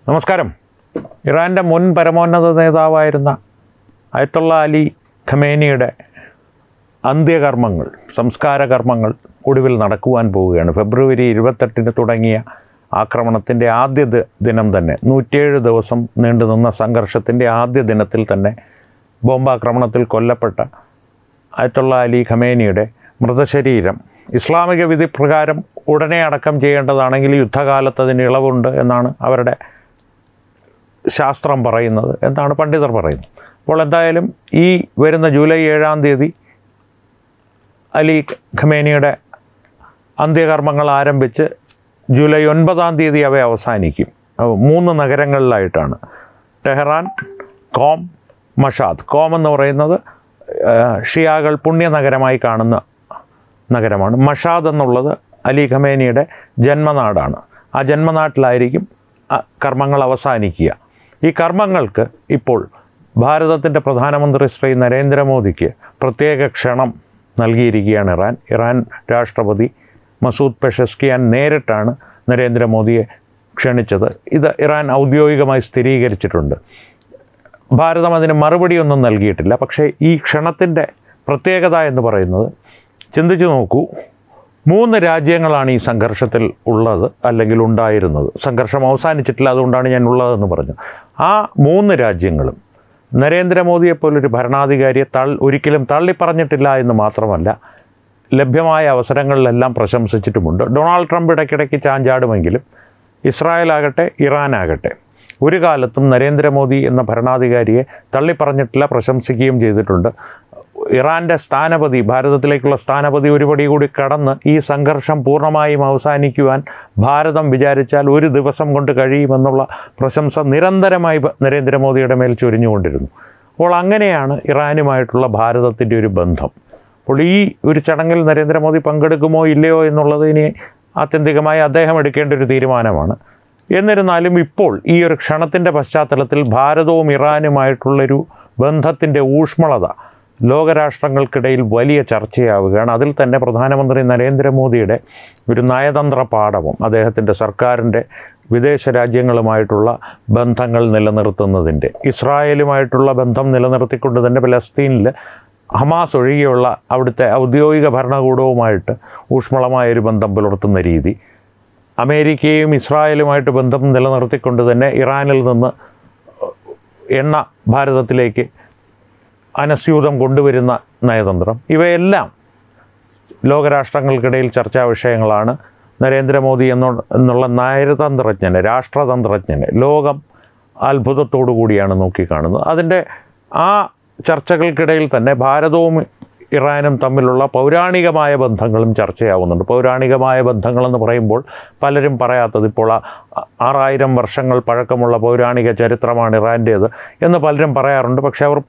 നമസ്കാരം. ഇറാൻ്റെ മുൻ പരമോന്നത നേതാവായിരുന്ന അയത്തുള്ള അലി ഖമേനിയുടെ അന്ത്യകർമ്മങ്ങൾ, സംസ്കാര കർമ്മങ്ങൾ ഒടുവിൽ നടക്കുവാൻ പോവുകയാണ്. ഫെബ്രുവരി 28 തുടങ്ങിയ ആക്രമണത്തിൻ്റെ ആദ്യ ദിനം തന്നെ, 107 ദിവസം നീണ്ടുനിന്ന സംഘർഷത്തിൻ്റെ ആദ്യ ദിനത്തിൽ തന്നെ ബോംബാക്രമണത്തിൽ കൊല്ലപ്പെട്ട അയത്തുള്ള അലി ഖമേനിയുടെ മൃതശരീരം ഇസ്ലാമിക വിധി പ്രകാരം ഉടനെ അടക്കം ചെയ്യേണ്ടതാണെങ്കിൽ യുദ്ധകാലത്ത് അതിന് ഇളവുണ്ട് എന്നാണ് അവരുടെ ശാസ്ത്രം പറയുന്നത്, എന്നാണ് പണ്ഡിതർ പറയുന്നത്. അപ്പോൾ എന്തായാലും ഈ വരുന്ന ജൂലൈ 7-ാം തീയതി അലി ഖമേനിയുടെ അന്ത്യകർമ്മങ്ങൾ ആരംഭിച്ച് ജൂലൈ 9-ാം തീയതി അവ അവസാനിക്കും. 3 നഗരങ്ങളിലായിട്ടാണ്: ടെഹ്റാൻ, കോം, മഷാദ്. കോം എന്ന് പറയുന്നത് ഷിയാകൾ പുണ്യനഗരമായി കാണുന്ന നഗരമാണ്. മഷാദ് എന്നുള്ളത് അലി ഖമേനിയുടെ ജന്മനാടാണ്. ആ ജന്മനാട്ടിലായിരിക്കും കർമ്മങ്ങൾ അവസാനിക്കുക. ഈ കർമ്മങ്ങൾക്ക് ഇപ്പോൾ ഭാരതത്തിൻ്റെ പ്രധാനമന്ത്രി ശ്രീ നരേന്ദ്രമോദിക്ക് പ്രത്യേക ക്ഷണം നൽകിയിരിക്കുകയാണ് ഇറാൻ രാഷ്ട്രപതി മസൂദ് പെഷസ്കിയാൻ നേരിട്ടാണ് നരേന്ദ്രമോദിയെ ക്ഷണിച്ചത്. ഇത് ഇറാൻ ഔദ്യോഗികമായി സ്ഥിരീകരിച്ചിട്ടുണ്ട്. ഭാരതം അതിന് മറുപടിയൊന്നും നൽകിയിട്ടില്ല. പക്ഷേ ഈ ക്ഷണത്തിൻ്റെ പ്രത്യേകത എന്ന് പറയുന്നത്, ചിന്തിച്ചു നോക്കൂ, 3 രാജ്യങ്ങളാണ് ഈ സംഘർഷത്തിൽ ഉള്ളത്, അല്ലെങ്കിൽ ഉണ്ടായിരുന്നത്. സംഘർഷം അവസാനിച്ചിട്ടില്ല, അതുകൊണ്ടാണ് ഞാൻ ഉള്ളതെന്ന് പറഞ്ഞു. ആ 3 രാജ്യങ്ങളും നരേന്ദ്രമോദിയെപ്പോലൊരു ഭരണാധികാരിയെ ഒരിക്കലും തള്ളിപ്പറഞ്ഞിട്ടില്ല എന്ന് മാത്രമല്ല, ലഭ്യമായ അവസരങ്ങളിലെല്ലാം പ്രശംസിച്ചിട്ടുമുണ്ട്. ഡൊണാൾഡ് ട്രംപ് ഇടയ്ക്കിടയ്ക്ക് ചാഞ്ചാടുമെങ്കിലും ഇസ്രായേലാകട്ടെ ഇറാനാകട്ടെ ഒരു കാലത്തും നരേന്ദ്രമോദി എന്ന ഭരണാധികാരിയെ തള്ളിപ്പറഞ്ഞിട്ടില്ല, പ്രശംസിക്കുകയും ചെയ്തിട്ടുണ്ട്. ഇറാൻ്റെ സ്ഥാനപതി, ഭാരതത്തിലേക്കുള്ള സ്ഥാനപതി ഒരുപടി കൂടി കടന്ന് ഈ സംഘർഷം പൂർണ്ണമായും അവസാനിക്കുവാൻ ഭാരതം വിചാരിച്ചാൽ 1 ദിവസം കൊണ്ട് കഴിയുമെന്നുള്ള പ്രശംസ നിരന്തരമായി നരേന്ദ്രമോദിയുടെ മേൽ ചൊരിഞ്ഞുകൊണ്ടിരുന്നു. അപ്പോൾ അങ്ങനെയാണ് ഇറാനുമായിട്ടുള്ള ഭാരതത്തിൻ്റെ ഒരു ബന്ധം. അപ്പോൾ ഈ ഒരു ചടങ്ങിൽ നരേന്ദ്രമോദി പങ്കെടുക്കുമോ ഇല്ലയോ എന്നുള്ളത് ഇനി ആത്യന്തികമായി അദ്ദേഹം എടുക്കേണ്ട ഒരു തീരുമാനമാണ്. എന്നിരുന്നാലും ഇപ്പോൾ ഈ ഒരു ക്ഷണത്തിൻ്റെ പശ്ചാത്തലത്തിൽ ഭാരതവും ഇറാനുമായിട്ടുള്ളൊരു ബന്ധത്തിൻ്റെ ഊഷ്മളത ലോകരാഷ്ട്രങ്ങൾക്കിടയിൽ വലിയ ചർച്ചയാവുകയാണ്. അതിൽ തന്നെ പ്രധാനമന്ത്രി നരേന്ദ്രമോദിയുടെ ഒരു നയതന്ത്ര പാഠവും അദ്ദേഹത്തിൻ്റെ സർക്കാരിൻ്റെ വിദേശ രാജ്യങ്ങളുമായിട്ടുള്ള ബന്ധങ്ങൾ നിലനിർത്തുന്നതിൻ്റെ, ഇസ്രായേലുമായിട്ടുള്ള ബന്ധം നിലനിർത്തിക്കൊണ്ട് തന്നെ പലസ്തീനിൽ ഹമാസ് ഒഴികെയുള്ള അവിടുത്തെ ഔദ്യോഗിക ഭരണകൂടവുമായിട്ട് ഊഷ്മളമായൊരു ബന്ധം പുലർത്തുന്ന രീതി, അമേരിക്കയും ഇസ്രായേലുമായിട്ട് ബന്ധം നിലനിർത്തിക്കൊണ്ട് തന്നെ ഇറാനിൽ നിന്ന് എണ്ണ ഭാരതത്തിലേക്ക് അനസ്യൂതം കൊണ്ടുവരുന്ന നയതന്ത്രം, ഇവയെല്ലാം ലോകരാഷ്ട്രങ്ങൾക്കിടയിൽ ചർച്ചാ വിഷയങ്ങളാണ്. നരേന്ദ്രമോദി എന്നുള്ള നയതന്ത്രജ്ഞനെ, രാഷ്ട്രതന്ത്രജ്ഞനെ ലോകം അത്ഭുതത്തോടു കൂടിയാണ് നോക്കിക്കാണുന്നത്. അതിൻ്റെ ആ ചർച്ചകൾക്കിടയിൽ തന്നെ ഭാരതവും ഇറാനും തമ്മിലുള്ള പൗരാണികമായ ബന്ധങ്ങളും ചർച്ചയാവുന്നുണ്ട്. പൗരാണികമായ ബന്ധങ്ങളെന്ന് പറയുമ്പോൾ പലരും പറയാത്തത്, ഇപ്പോൾ 6000 വർഷങ്ങൾ പഴക്കമുള്ള പൗരാണിക ചരിത്രമാണ് ഇറാൻ്റേത് എന്ന് പലരും പറയാറുണ്ട്. പക്ഷേ അവർ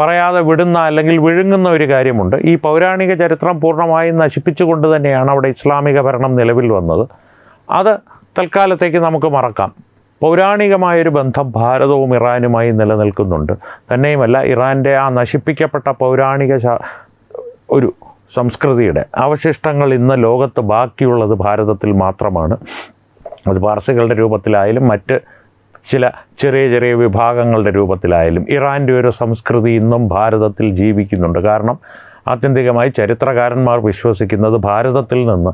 പറയാതെ വിടുന്ന അല്ലെങ്കിൽ വിഴുങ്ങുന്ന ഒരു കാര്യമുണ്ട്. ഈ പൗരാണിക ചരിത്രം പൂർണ്ണമായും നശിപ്പിച്ചുകൊണ്ട് തന്നെയാണ് അവിടെ ഇസ്ലാമിക ഭരണം നിലവിൽ വന്നത്. അത് തൽക്കാലത്തേക്ക് നമുക്ക് മറക്കാം. പൗരാണികമായൊരു ബന്ധം ഭാരതവും ഇറാനുമായി നിലനിൽക്കുന്നുണ്ട്. തന്നെയുമല്ല, ഇറാൻ്റെ ആ നശിപ്പിക്കപ്പെട്ട പൗരാണിക ഒരു സംസ്കൃതിയുടെ അവശിഷ്ടങ്ങൾ ഇന്ന് ലോകത്ത് ബാക്കിയുള്ളത് ഭാരതത്തിൽ മാത്രമാണ്. അത് പാർസികളുടെ രൂപത്തിലായാലും മറ്റ് ചില ചെറിയ ചെറിയ വിഭാഗങ്ങളുടെ രൂപത്തിലായാലും ഇറാൻ്റെ ഒരു സംസ്കൃതി ഇന്നും ഭാരതത്തിൽ ജീവിക്കുന്നുണ്ട്. കാരണം ആത്യന്തികമായി ചരിത്രകാരന്മാർ വിശ്വസിക്കുന്നത് ഭാരതത്തിൽ നിന്ന്,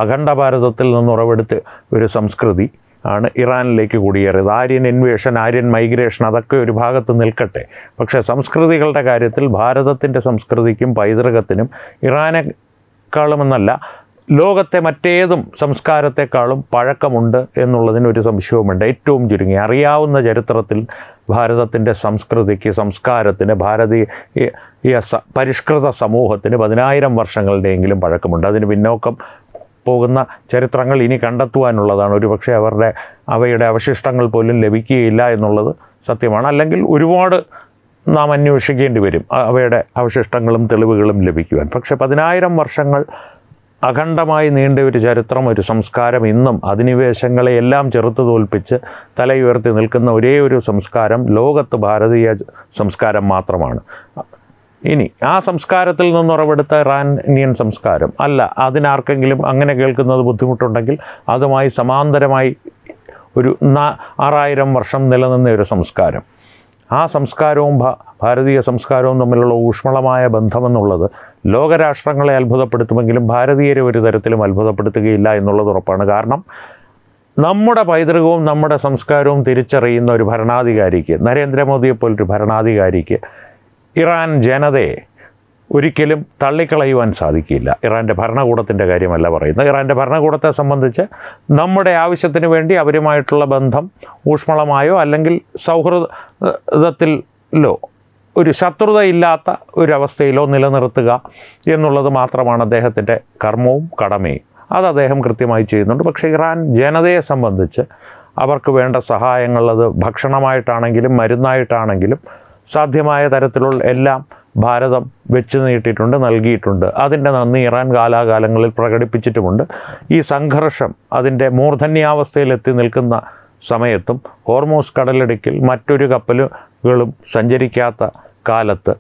അഖണ്ഡ ഭാരതത്തിൽ നിന്ന് ഉറവെടുത്ത് ഒരു സംസ്കൃതി ആണ് ഇറാനിലേക്ക് കുടിയേറിയത്. ആര്യൻ ഇൻവേഷൻ, ആര്യൻ മൈഗ്രേഷൻ, അതൊക്കെ ഒരു ഭാഗത്ത് നിൽക്കട്ടെ. പക്ഷേ സംസ്കൃതികളുടെ കാര്യത്തിൽ ഭാരതത്തിൻ്റെ സംസ്കൃതിക്കും പൈതൃകത്തിനും ഇറാനേക്കാളുമെന്നല്ല ലോകത്തെ മറ്റേതും സംസ്കാരത്തെക്കാളും പഴക്കമുണ്ട് എന്നുള്ളതിന് ഒരു സംശയവുമുണ്ട്. ഏറ്റവും ചുരുങ്ങി അറിയാവുന്ന ചരിത്രത്തിൽ ഭാരതത്തിൻ്റെ സംസ്കൃതിക്ക്, സംസ്കാരത്തിന്, ഭാരതീയ പരിഷ്കൃത സമൂഹത്തിന് 10,000 വർഷങ്ങളുടെയെങ്കിലും പഴക്കമുണ്ട്. അതിന് പിന്നോക്കം പോകുന്ന ചരിത്രങ്ങൾ ഇനി കണ്ടെത്തുവാനുള്ളതാണ്. ഒരുപക്ഷെ അവയുടെ അവശിഷ്ടങ്ങൾ പോലും ലഭിക്കുകയില്ല എന്നുള്ളത് സത്യമാണ്. അല്ലെങ്കിൽ ഒരുപാട് നാം അന്വേഷിക്കേണ്ടി വരും അവയുടെ അവശിഷ്ടങ്ങളും തെളിവുകളും ലഭിക്കുവാൻ. പക്ഷേ 10,000 വർഷങ്ങൾ അഖണ്ഡമായി നീണ്ട ഒരു ചരിത്രം, ഒരു സംസ്കാരം, ഇന്നും അധിനിവേശങ്ങളെ എല്ലാം ചെറുത്തു തോൽപ്പിച്ച് തലയുയർത്തി നിൽക്കുന്ന ഒരേ ഒരു സംസ്കാരം ലോകത്ത് ഭാരതീയ സംസ്കാരം മാത്രമാണ്. ഇനി ആ സംസ്കാരത്തിൽ നിന്ന് ഉറവെടുത്ത ഇറാനിയൻ സംസ്കാരം അല്ല, അതിനാർക്കെങ്കിലും അങ്ങനെ കേൾക്കുന്നത് ബുദ്ധിമുട്ടുണ്ടെങ്കിൽ അതുമായി സമാന്തരമായി ഒരു 6000 വർഷം നിലനിന്ന ഒരു സംസ്കാരം. ആ സംസ്കാരവും ഭാരതീയ സംസ്കാരവും തമ്മിലുള്ള ഊഷ്മളമായ ബന്ധമെന്നുള്ളത് ലോകരാഷ്ട്രങ്ങളെ അത്ഭുതപ്പെടുത്തുമെങ്കിലും ഭാരതീയരെ ഒരു തരത്തിലും അത്ഭുതപ്പെടുത്തുകയില്ല എന്നുള്ളത് ഉറപ്പാണ്. കാരണം നമ്മുടെ പൈതൃകവും നമ്മുടെ സംസ്കാരവും തിരിച്ചറിയുന്ന ഒരു ഭരണാധികാരിക്ക്, നരേന്ദ്രമോദിയെപ്പോലൊരു ഭരണാധികാരിക്ക്, ഇറാൻ ജനതയെ ഒരിക്കലും തള്ളിക്കളയുവാൻ സാധിക്കില്ല. ഇറാൻ്റെ ഭരണകൂടത്തിൻ്റെ കാര്യമല്ല പറയുന്നത്. ഇറാൻ്റെ ഭരണകൂടത്തെ സംബന്ധിച്ച് നമ്മുടെ ആവശ്യത്തിന് വേണ്ടി അവരുമായിട്ടുള്ള ബന്ധം ഊഷ്മളമായോ അല്ലെങ്കിൽ സൗഹൃദത്തിലോ ഒരു ശത്രുതയില്ലാത്ത ഒരവസ്ഥയിലോ നിലനിർത്തുക എന്നുള്ളത് മാത്രമാണ് അദ്ദേഹത്തിൻ്റെ കർമ്മവും കടമയും. അത് അദ്ദേഹം കൃത്യമായി ചെയ്യുന്നുണ്ട്. പക്ഷേ ഇറാൻ ജനതയെ സംബന്ധിച്ച് അവർക്ക് വേണ്ട സഹായങ്ങൾ, അത് ഭക്ഷണമായിട്ടാണെങ്കിലും മരുന്നായിട്ടാണെങ്കിലും സാധ്യമായ തരത്തിലുള്ള എല്ലാം ഭാരതം വെച്ച് നീട്ടിയിട്ടുണ്ട്, നൽകിയിട്ടുണ്ട്. അതിൻ്റെ നന്ദി ഇറാൻ കാലാകാലങ്ങളിൽ പ്രകടിപ്പിച്ചിട്ടുമുണ്ട്. ഈ സംഘർഷം അതിൻ്റെ മൂർധന്യാവസ്ഥയിലെത്തി നിൽക്കുന്ന സമയത്തും ഹോർമൂസ് കടലിടുക്കിൽ മറ്റൊരു കപ്പലുകളും സഞ്ചരിക്കാത്ത കാലത്ത്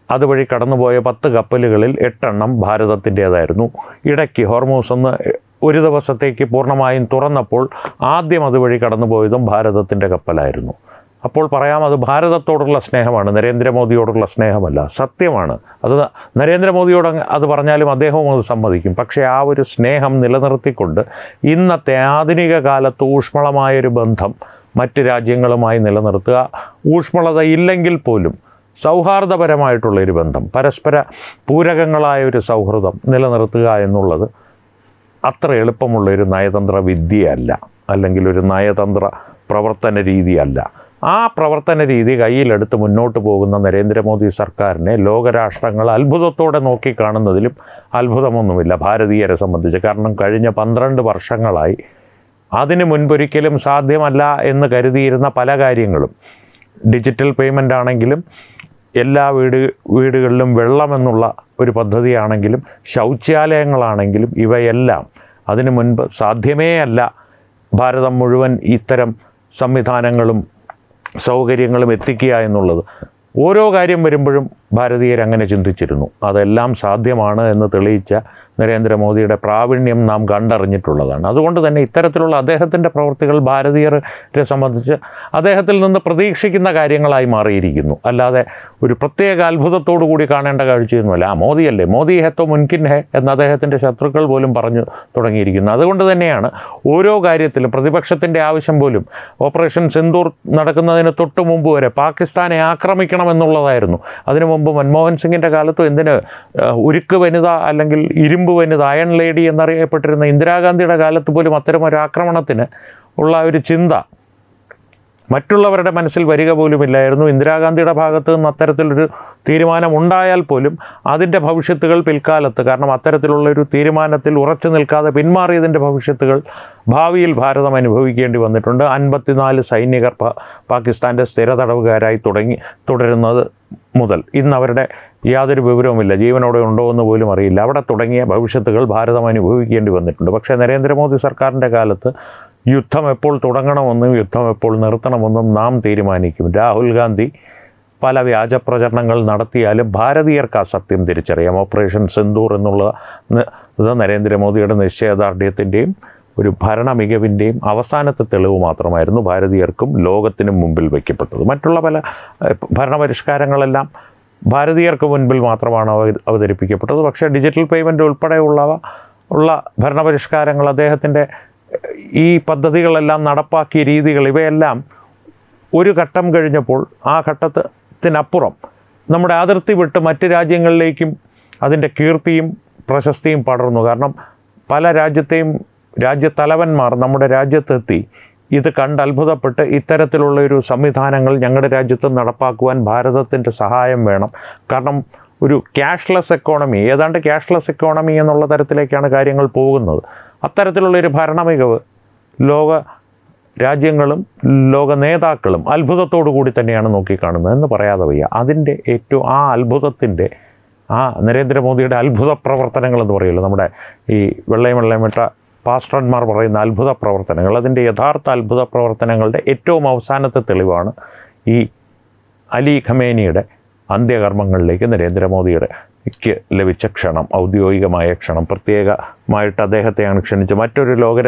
അതുവഴി കടന്നുപോയ 10 കപ്പലുകളിൽ 8 എണ്ണം ഭാരതത്തിൻ്റേതായിരുന്നു. ഇടയ്ക്ക് ഹോർമൂസ് ഒരു ദിവസത്തേക്ക് പൂർണ്ണമായും തുറന്നപ്പോൾ ആദ്യം അതുവഴി കടന്നുപോയതും ഭാരതത്തിൻ്റെ കപ്പലായിരുന്നു. അപ്പോൾ പറയാം, അത് ഭാരതത്തോടുള്ള സ്നേഹമാണ്, നരേന്ദ്രമോദിയോടുള്ള സ്നേഹമല്ല. സത്യമാണ്. അത് നരേന്ദ്രമോദിയോട് അത് പറഞ്ഞാലും അദ്ദേഹവും അത് സമ്മതിക്കും. പക്ഷേ ആ ഒരു സ്നേഹം നിലനിർത്തിക്കൊണ്ട് ഇന്നത്തെ ആധുനിക കാലത്ത് ഊഷ്മളമായൊരു ബന്ധം മറ്റ് രാജ്യങ്ങളുമായി നിലനിർത്തുക, ഊഷ്മളത ഇല്ലെങ്കിൽ പോലും സൗഹാർദ്ദപരമായിട്ടുള്ളൊരു ബന്ധം, പരസ്പര പൂരകങ്ങളായ ഒരു സൗഹൃദം നിലനിർത്തുക എന്നുള്ളത് അത്ര എളുപ്പമുള്ളൊരു നയതന്ത്ര വിദ്യയല്ല, അല്ലെങ്കിൽ ഒരു നയതന്ത്ര പ്രവർത്തന രീതിയല്ല. ആ പ്രവർത്തന രീതി കയ്യിലെടുത്ത് മുന്നോട്ട് പോകുന്ന നരേന്ദ്രമോദി സർക്കാരിനെ ലോകരാഷ്ട്രങ്ങൾ അത്ഭുതത്തോടെ നോക്കിക്കാണുന്നതിലും അത്ഭുതമൊന്നുമില്ല ഭാരതീയരെ സംബന്ധിച്ച്. കാരണം കഴിഞ്ഞ 12 വർഷങ്ങളായി അതിനു മുൻപൊരിക്കലും സാധ്യമല്ല എന്ന് കരുതിയിരുന്ന പല കാര്യങ്ങളും, ഡിജിറ്റൽ പേയ്മെൻ്റ് ആണെങ്കിലും, എല്ലാ വീടുകളിലും വെള്ളമെന്നുള്ള ഒരു പദ്ധതിയാണെങ്കിലും, ശൗചാലയങ്ങളാണെങ്കിലും, ഇവയെല്ലാം അതിനു മുൻപ് സാധ്യമേ അല്ല. ഭാരതം മുഴുവൻ ഇത്തരം സംവിധാനങ്ങളും സൗകര്യങ്ങളും എത്തിക്കുക എന്നുള്ളത് ഓരോ കാര്യം വരുമ്പോഴും ഭാരതീയർ അങ്ങനെ ചിന്തിച്ചിരുന്നു. അതെല്ലാം സാധ്യമാണ് എന്ന് തെളിയിച്ച നരേന്ദ്രമോദിയുടെ പ്രാവീണ്യം നാം കണ്ടറിഞ്ഞിട്ടുള്ളതാണ്. അതുകൊണ്ട് തന്നെ ഇത്തരത്തിലുള്ള അദ്ദേഹത്തിൻ്റെ പ്രവൃത്തികൾ ഭാരതീയരെ സംബന്ധിച്ച് അദ്ദേഹത്തിൽ നിന്ന് പ്രതീക്ഷിക്കുന്ന കാര്യങ്ങളായി മാറിയിരിക്കുന്നു. അല്ലാതെ ഒരു പ്രത്യേക അത്ഭുതത്തോടു കൂടി കാണേണ്ട കാഴ്ചയൊന്നുമല്ല. മോദിയല്ലേ, മോദി ഹെ തോ മുൻകിൻ ഹെ എന്ന് അദ്ദേഹത്തിൻ്റെ ശത്രുക്കൾ പോലും പറഞ്ഞു തുടങ്ങിയിരിക്കുന്നു. അതുകൊണ്ട് തന്നെയാണ് ഓരോ കാര്യത്തിലും പ്രതിപക്ഷത്തിൻ്റെ ആവശ്യം പോലും ഓപ്പറേഷൻ സിന്ദൂർ നടക്കുന്നതിന് തൊട്ട് മുമ്പ് വരെ പാകിസ്ഥാനെ ആക്രമിക്കണമെന്നുള്ളതായിരുന്നു. അതിനു മുമ്പ് മൻമോഹൻ സിംഗിൻ്റെ കാലത്തും എന്തിന് ഉരുക്ക് വനിത അല്ലെങ്കിൽ ഇരുമ്പ് വനിത, അയൺ ലേഡി എന്നറിയപ്പെട്ടിരുന്ന ഇന്ദിരാഗാന്ധിയുടെ കാലത്ത് പോലും അത്തരമൊരു ആക്രമണത്തിന് ഉള്ള ഒരു ചിന്ത മറ്റുള്ളവരുടെ മനസ്സിൽ വരിക പോലുമില്ലായിരുന്നു. ഇന്ദിരാഗാന്ധിയുടെ ഭാഗത്ത് നിന്ന് അത്തരത്തിലൊരു തീരുമാനം ഉണ്ടായാൽ പോലും അതിൻ്റെ ഭവിഷ്യത്തുകൾ പിൽക്കാലത്ത്, കാരണം അത്തരത്തിലുള്ളൊരു തീരുമാനത്തിൽ ഉറച്ചു നിൽക്കാതെ പിന്മാറിയതിൻ്റെ ഭവിഷ്യത്തുകൾ ഭാവിയിൽ ഭാരതം അനുഭവിക്കേണ്ടി വന്നിട്ടുണ്ട്. 54 സൈനികർ പാകിസ്ഥാൻ്റെ സ്ഥിര തടവുകാരായി തുടരുന്നത് മുതൽ ഇന്ന് അവരുടെ യാതൊരു വിവരവുമില്ല, ജീവനോടെ ഉണ്ടോ എന്ന് പോലും അറിയില്ല. അവിടെ തുടങ്ങിയ ഭവിഷ്യത്തുകൾ ഭാരതം അനുഭവിക്കേണ്ടി വന്നിട്ടുണ്ട്. പക്ഷേ നരേന്ദ്രമോദി സർക്കാരിൻ്റെ കാലത്ത് യുദ്ധം എപ്പോൾ തുടങ്ങണമെന്നും യുദ്ധം എപ്പോൾ നിർത്തണമെന്നും നാം തീരുമാനിക്കും. രാഹുൽ ഗാന്ധി പല വ്യാജ പ്രചരണങ്ങൾ നടത്തിയാലും ഭാരതീയർക്ക് ആ സത്യം തിരിച്ചറിയാം. ഓപ്പറേഷൻ സിന്ദൂർ ഇത് നരേന്ദ്രമോദിയുടെ നിശ്ചയദാർഢ്യത്തിൻ്റെയും ഒരു ഭരണ മികവിൻ്റെയും അവസാനത്തെ തെളിവ് മാത്രമായിരുന്നു ഭാരതീയർക്കും ലോകത്തിനും മുമ്പിൽ വയ്ക്കപ്പെട്ടത്. മറ്റുള്ള പല ഭരണപരിഷ്കാരങ്ങളെല്ലാം ഭാരതീയർക്ക് മുൻപിൽ മാത്രമാണ് അവതരിപ്പിക്കപ്പെട്ടത്. പക്ഷേ ഡിജിറ്റൽ പേയ്മെൻറ്റ് ഉള്ള ഭരണപരിഷ്കാരങ്ങൾ, അദ്ദേഹത്തിൻ്റെ ഈ പദ്ധതികളെല്ലാം നടപ്പാക്കിയ രീതികൾ, ഇവയെല്ലാം ഒരു ഘട്ടം കഴിഞ്ഞപ്പോൾ ആ ഘട്ടത്തിനപ്പുറം നമ്മുടെ അതിർത്തി വിട്ട് മറ്റ് രാജ്യങ്ങളിലേക്കും അതിൻ്റെ കീർത്തിയും പ്രശസ്തിയും പടർന്നു. കാരണം പല രാജ്യത്തലവന്മാർ നമ്മുടെ രാജ്യത്തെത്തി ഇത് കണ്ട് അത്ഭുതപ്പെട്ട് ഇത്തരത്തിലുള്ളൊരു സംവിധാനങ്ങൾ ഞങ്ങളുടെ രാജ്യത്ത് നടപ്പാക്കുവാൻ ഭാരതത്തിൻ്റെ സഹായം വേണം. കാരണം ഒരു ക്യാഷ്ലെസ് എക്കോണമി, ഏതാണ്ട് ക്യാഷ്ലെസ് എക്കോണമി എന്നുള്ള തരത്തിലേക്കാണ് കാര്യങ്ങൾ പോകുന്നത്. അത്തരത്തിലുള്ളൊരു ഭരണമികവ് ലോക രാജ്യങ്ങളും ലോക നേതാക്കളും അത്ഭുതത്തോടു കൂടി തന്നെയാണ് നോക്കിക്കാണുന്നത് എന്ന് പറയാതെ വയ്യ. അതിൻ്റെ ആ അത്ഭുതത്തിൻ്റെ നരേന്ദ്രമോദിയുടെ അത്ഭുത പ്രവർത്തനങ്ങൾ എന്ന് പറയുമല്ലോ, നമ്മുടെ ഈ വെള്ളമിട്ട പാസ്റ്റർമാർ പറയുന്ന അത്ഭുത പ്രവർത്തനങ്ങൾ, അതിൻ്റെ യഥാർത്ഥ അത്ഭുത പ്രവർത്തനങ്ങളുടെ ഏറ്റവും അവസാനത്തെ തെളിവാണ് ഈ അലി ഖമേനിയുടെ അന്ത്യകർമ്മങ്ങളിലേക്ക് നരേന്ദ്രമോദിയുടെ ക്ക് ലഭിച്ച ക്ഷണം, ഔദ്യോഗികമായ ക്ഷണം, പ്രത്യേകമായിട്ട് അദ്ദേഹത്തെയാണ് ക്ഷണിച്ചത്. മറ്റൊരു ലോക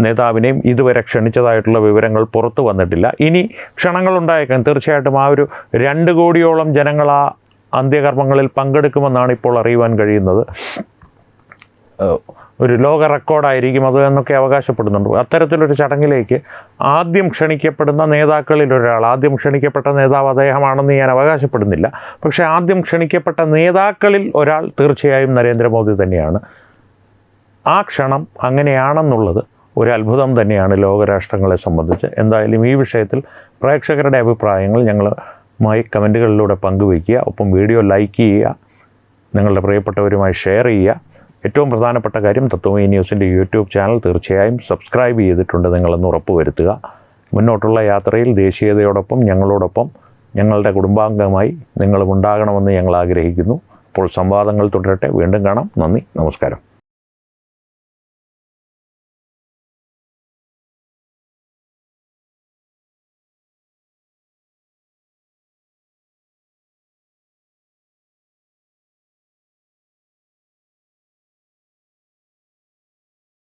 നേതാവിനെയും ഇതുവരെ ക്ഷണിച്ചതായിട്ടുള്ള വിവരങ്ങൾ പുറത്തു വന്നിട്ടില്ല. ഇനി ക്ഷണങ്ങളുണ്ടായേക്കാം. തീർച്ചയായിട്ടും ആ ഒരു 2 കോടിയോളം ജനങ്ങൾ ആ അന്ത്യകർമ്മങ്ങളിൽ പങ്കെടുക്കുമെന്നാണ് ഇപ്പോൾ അറിയുവാൻ കഴിയുന്നത്. ഒരു ലോക റെക്കോർഡായിരിക്കും അത് എന്നൊക്കെ അവകാശപ്പെടുന്നുണ്ട്. അത്തരത്തിലൊരു ചടങ്ങിലേക്ക് ആദ്യം ക്ഷണിക്കപ്പെടുന്ന നേതാക്കളിൽ ഒരാൾ, ആദ്യം ക്ഷണിക്കപ്പെട്ട നേതാവ് അദ്ദേഹമാണെന്ന് ഞാൻ അവകാശപ്പെടുന്നില്ല. പക്ഷേ ആദ്യം ക്ഷണിക്കപ്പെട്ട നേതാക്കളിൽ ഒരാൾ തീർച്ചയായും നരേന്ദ്രമോദി തന്നെയാണ്. ആ ക്ഷണം അങ്ങനെയാണെന്നുള്ളത് ഒരു അത്ഭുതം തന്നെയാണ് ലോകരാഷ്ട്രങ്ങളെ സംബന്ധിച്ച്. എന്തായാലും ഈ വിഷയത്തിൽ പ്രേക്ഷകരുടെ അഭിപ്രായങ്ങൾ ഞങ്ങളുമായി കമൻറ്റുകളിലൂടെ പങ്കുവയ്ക്കുക. ഒപ്പം വീഡിയോ ലൈക്ക് ചെയ്യുക, നിങ്ങളുടെ പ്രിയപ്പെട്ടവരുമായി ഷെയർ ചെയ്യുക. ഏറ്റവും പ്രധാനപ്പെട്ട കാര്യം, തത്വമയി ന്യൂസിൻ്റെ യൂട്യൂബ് ചാനൽ തീർച്ചയായും സബ്സ്ക്രൈബ് ചെയ്തിട്ടുണ്ട് നിങ്ങളെന്ന് ഉറപ്പുവരുത്തുക. മുന്നോട്ടുള്ള യാത്രയിൽ ദേശീയതയോടൊപ്പം ഞങ്ങളോടൊപ്പം ഞങ്ങളുടെ കുടുംബാംഗമായി നിങ്ങളും ഉണ്ടാകണമെന്ന് ഞങ്ങൾ ആഗ്രഹിക്കുന്നു. അപ്പോൾ സംവാദങ്ങൾ തുടരട്ടെ. വീണ്ടും കാണാം. നന്ദി, നമസ്കാരം.